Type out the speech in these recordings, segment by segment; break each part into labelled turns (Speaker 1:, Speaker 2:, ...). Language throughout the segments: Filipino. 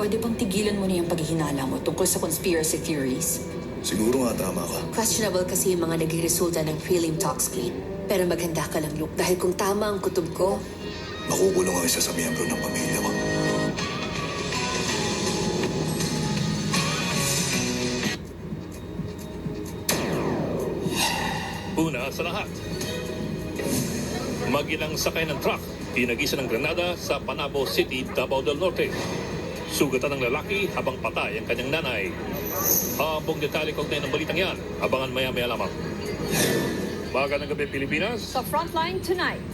Speaker 1: pwede bang tigilan mo na yung paghihinala mo tungkol sa conspiracy theories?
Speaker 2: Siguro nga tama ka.
Speaker 3: Questionable kasi yung mga nagresulta ng prelim toxicity. Pero maghanda ka lang, Luke, dahil kung tama ang kutob ko,
Speaker 2: Makukulong ang isa sa miyembro ng pamilya mo.
Speaker 4: Una sa lahat, mag-inang sakay ng truck, tinagisa ng granada sa Panabo City, Davao del Norte. Sugatan ng lalaki habang patay ang kanyang nanay. Habang detalye kaugnay ng balitang yan, abangan maya-maya lamang. Magandang gabi, Pilipinas.
Speaker 5: Sa Frontline tonight.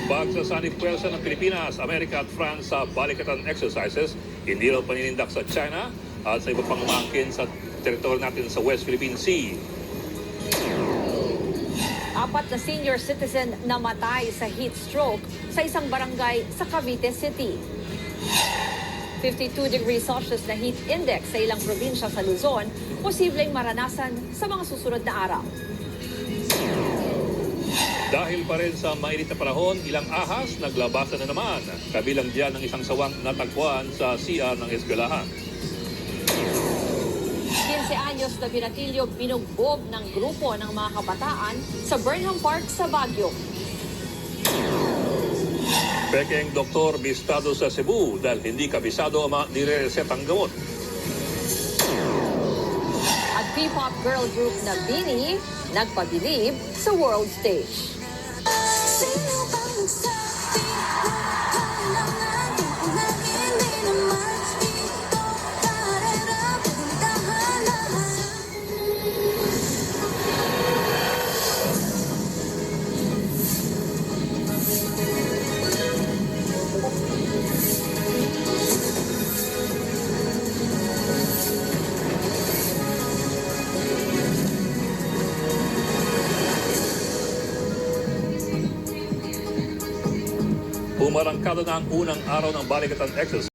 Speaker 4: Pagsasanib puwersa ng Pilipinas, Amerika at France sa balikatan exercises, hindi raw paninindak sa China at sa iba pang umangkin sa teritoryo natin sa West Philippine Sea.
Speaker 5: 4 na senior citizen namatay sa heat stroke sa isang barangay sa Cavite City. 52 degrees Celsius na heat index sa ilang probinsya sa Luzon, posibleng maranasan sa mga susunod na araw.
Speaker 4: Dahil pa rin sa mainit na panahon, ilang ahas naglabasan na naman. Kabilang diyan ang isang sawang natagpuan sa CR ng eskwelahan.
Speaker 5: 15 anyos na binatilyo binugbog ng grupo ng mga kabataan sa Burnham Park sa Baguio.
Speaker 4: Pekeng doktor bistado sa Cebu dahil hindi kabisado ang mga nire-resetang gamot.
Speaker 5: At P-pop girl group na BINI nagpabilib sa world stage.
Speaker 4: Umarangkada na ang unang araw ng balikatan exercise.